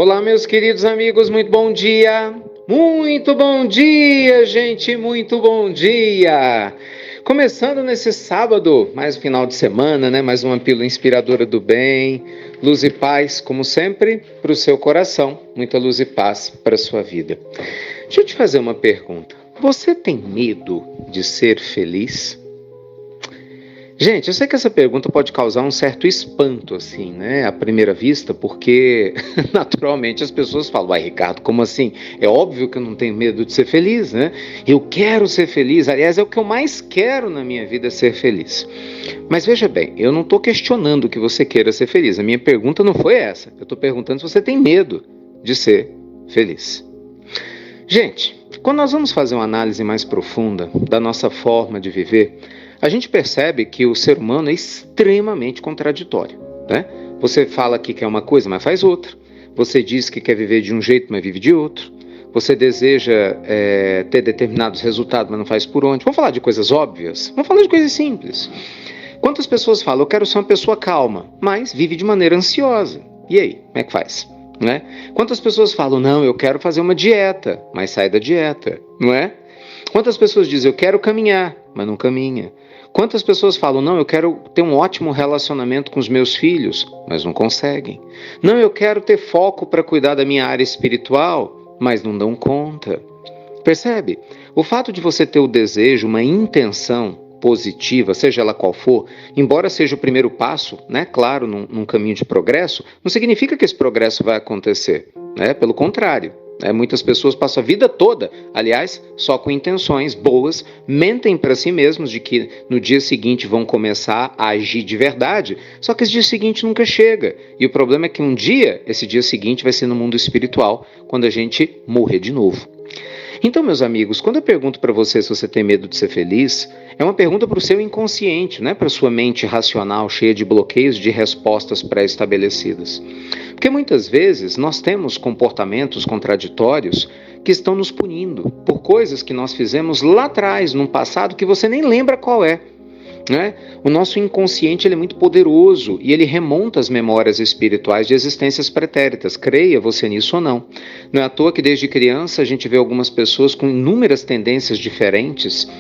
Olá, meus queridos amigos, muito bom dia! Muito bom dia, gente, muito bom dia! Começando nesse sábado, mais um final de semana, né? Mais uma pílula inspiradora do bem, luz e paz, como sempre, para o seu coração, muita luz e paz para a sua vida. Deixa eu te fazer uma pergunta. Você tem medo de ser feliz? Gente, eu sei que essa pergunta pode causar um certo espanto, assim, né, à primeira vista, porque naturalmente as pessoas falam, uai, Ricardo, como assim? É óbvio que eu não tenho medo de ser feliz, né? Eu quero ser feliz, aliás, é o que eu mais quero na minha vida, ser feliz. Mas veja bem, eu não estou questionando que você queira ser feliz, a minha pergunta não foi essa, eu estou perguntando se você tem medo de ser feliz. Gente, quando nós vamos fazer uma análise mais profunda da nossa forma de viver, a gente percebe que o ser humano é extremamente contraditório, né? Você fala que quer uma coisa, mas faz outra. Você diz que quer viver de um jeito, mas vive de outro. Você deseja ter determinados resultados, mas não faz por onde. Vamos falar de coisas óbvias? Vamos falar de coisas simples. Quantas pessoas falam, eu quero ser uma pessoa calma, mas vive de maneira ansiosa? E aí, como é que faz? Né? Quantas pessoas falam, não, eu quero fazer uma dieta, mas sai da dieta, não é? Quantas pessoas dizem, eu quero caminhar, mas não caminha? Quantas pessoas falam, não, eu quero ter um ótimo relacionamento com os meus filhos, mas não conseguem? Não, eu quero ter foco para cuidar da minha área espiritual, mas não dão conta. Percebe? O fato de você ter o desejo, uma intenção positiva, seja ela qual for, embora seja o primeiro passo, né, claro, num caminho de progresso, não significa que esse progresso vai acontecer, né? Pelo contrário. Muitas pessoas passam a vida toda, aliás, só com intenções boas, mentem para si mesmos de que no dia seguinte vão começar a agir de verdade, só que esse dia seguinte nunca chega. E o problema é que um dia, esse dia seguinte vai ser no mundo espiritual, quando a gente morrer de novo. Então, meus amigos, quando eu pergunto para você se você tem medo de ser feliz, é uma pergunta para o seu inconsciente, não é para a sua mente racional cheia de bloqueios de respostas pré-estabelecidas. Porque muitas vezes nós temos comportamentos contraditórios que estão nos punindo por coisas que nós fizemos lá atrás, num passado que você nem lembra qual é. Né? O nosso inconsciente ele é muito poderoso e ele remonta as memórias espirituais de existências pretéritas, creia você nisso ou não. Não é à toa que desde criança a gente vê algumas pessoas com inúmeras tendências diferentes,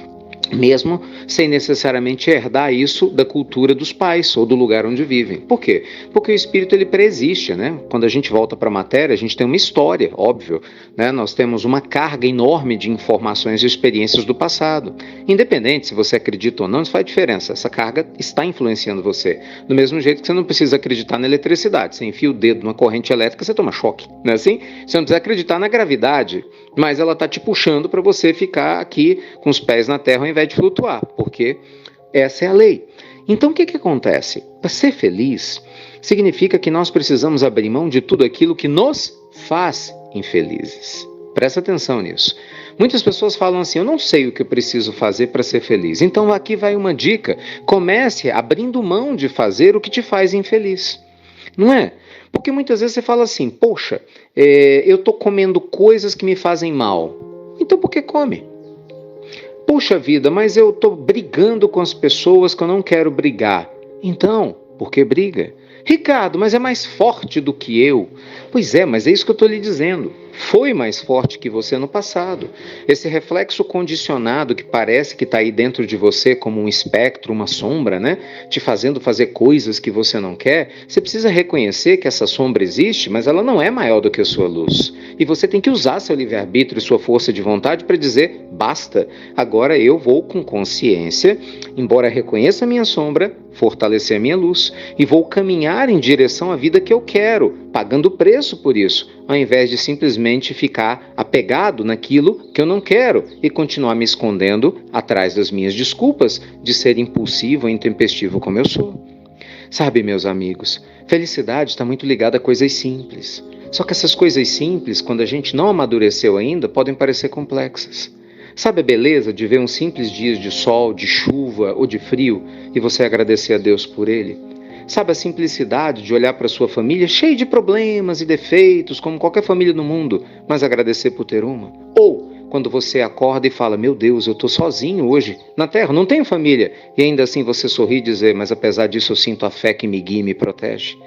mesmo sem necessariamente herdar isso da cultura dos pais ou do lugar onde vivem. Por quê? Porque o espírito ele preexiste, né? Quando a gente volta para a matéria, a gente tem uma história, óbvio, né? Nós temos uma carga enorme de informações e experiências do passado. Independente se você acredita ou não, isso faz diferença. Essa carga está influenciando você. Do mesmo jeito que você não precisa acreditar na eletricidade. Você enfia o dedo numa corrente elétrica, você toma choque, não é assim? Você não precisa acreditar na gravidade, mas ela está te puxando para você ficar aqui com os pés na terra ao invés de flutuar, porque essa é a lei. Então o que acontece? Para ser feliz, significa que nós precisamos abrir mão de tudo aquilo que nos faz infelizes. Presta atenção nisso. Muitas pessoas falam assim, eu não sei o que eu preciso fazer para ser feliz. Então aqui vai uma dica, comece abrindo mão de fazer o que te faz infeliz. Não é? Porque muitas vezes você fala assim, poxa, eu estou comendo coisas que me fazem mal. Então por que come? Puxa vida, mas eu estou brigando com as pessoas que eu não quero brigar. Então, por que briga? Ricardo, mas é mais forte do que eu. Pois é, mas é isso que eu estou lhe dizendo. Foi mais forte que você no passado. Esse reflexo condicionado que parece que está aí dentro de você como um espectro, uma sombra, né? Te fazendo fazer coisas que você não quer. Você precisa reconhecer que essa sombra existe, mas ela não é maior do que a sua luz. E você tem que usar seu livre-arbítrio e sua força de vontade para dizer, basta, agora eu vou com consciência, embora reconheça a minha sombra, fortalecer a minha luz e vou caminhar em direção à vida que eu quero, pagando preço por isso, ao invés de simplesmente ficar apegado naquilo que eu não quero e continuar me escondendo atrás das minhas desculpas de ser impulsivo e intempestivo como eu sou. Sabe, meus amigos, felicidade está muito ligada a coisas simples. Só que essas coisas simples, quando a gente não amadureceu ainda, podem parecer complexas. Sabe a beleza de ver uns simples dias de sol, de chuva ou de frio e você agradecer a Deus por ele? Sabe a simplicidade de olhar para sua família cheia de problemas e defeitos, como qualquer família no mundo, mas agradecer por ter uma? Ou quando você acorda e fala, meu Deus, eu estou sozinho hoje na terra, não tenho família, e ainda assim você sorri e dizer, mas apesar disso eu sinto a fé que me guia e me protege.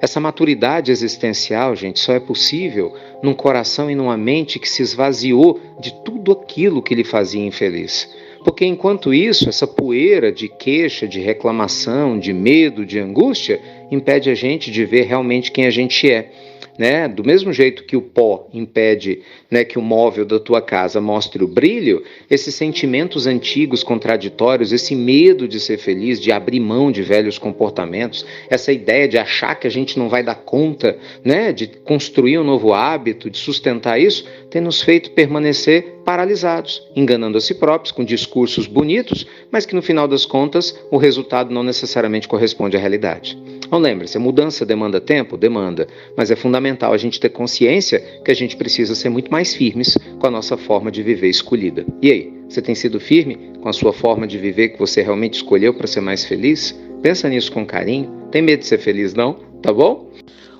Essa maturidade existencial, gente, só é possível num coração e numa mente que se esvaziou de tudo aquilo que lhe fazia infeliz. Porque enquanto isso, essa poeira de queixa, de reclamação, de medo, de angústia, impede a gente de ver realmente quem a gente é. Né? Do mesmo jeito que o pó impede, né, que o móvel da tua casa mostre o brilho, esses sentimentos antigos, contraditórios, esse medo de ser feliz, de abrir mão de velhos comportamentos, essa ideia de achar que a gente não vai dar conta, né, de construir um novo hábito, de sustentar isso, tem nos feito permanecer paralisados, enganando a si próprios com discursos bonitos, mas que no final das contas o resultado não necessariamente corresponde à realidade. Então lembre-se, a mudança demanda tempo? Demanda, mas é fundamental a gente ter consciência que a gente precisa ser muito mais firmes com a nossa forma de viver escolhida. E aí, você tem sido firme com a sua forma de viver que você realmente escolheu para ser mais feliz? Pensa nisso com carinho. Tem medo de ser feliz, não? Tá bom?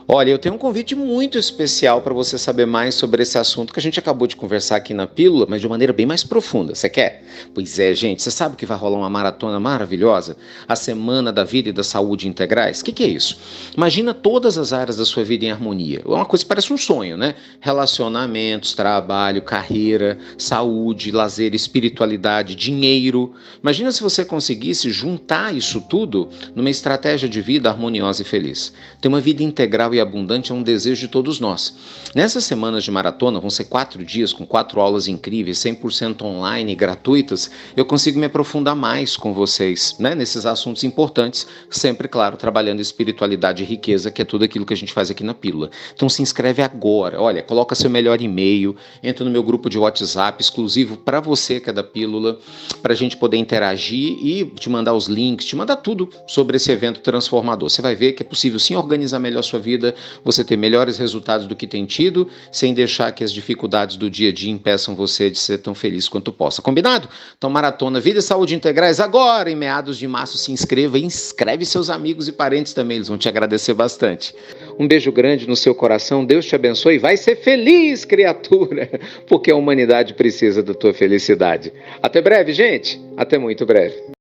Olha, eu tenho um convite muito especial para você saber mais sobre esse assunto que a gente acabou de conversar aqui na Pílula, mas de maneira bem mais profunda. Você quer? Pois é, gente. Você sabe que vai rolar uma maratona maravilhosa? A Semana da Vida e da Saúde Integrais? O que é isso? Imagina todas as áreas da sua vida em harmonia. É uma coisa que parece um sonho, né? Relacionamentos, trabalho, carreira, saúde, lazer, espiritualidade, dinheiro. Imagina se você conseguisse juntar isso tudo numa estratégia de vida harmoniosa e feliz. Ter uma vida integral e abundante é um desejo de todos nós. Nessas semanas de maratona, vão ser 4 dias com 4 aulas incríveis, 100% online e gratuitas, eu consigo me aprofundar mais com vocês, né, nesses assuntos importantes, sempre, claro, trabalhando espiritualidade e riqueza, que é tudo aquilo que a gente faz aqui na Pílula. Então se inscreve agora, olha, coloca seu melhor e-mail, entra no meu grupo de WhatsApp exclusivo para você que é da Pílula, para a gente poder interagir e te mandar os links, te mandar tudo sobre esse evento transformador. Você vai ver que é possível sim organizar melhor a sua vida, você ter melhores resultados do que tem tido, sem deixar que as dificuldades do dia a dia impeçam você de ser tão feliz quanto possa. Combinado? Então, Maratona Vida e Saúde Integrais, agora, em meados de março, se inscreva e inscreve seus amigos e parentes também, eles vão te agradecer bastante. Um beijo grande no seu coração, Deus te abençoe e vai ser feliz, criatura, porque a humanidade precisa da tua felicidade. Até breve, gente. Até muito breve.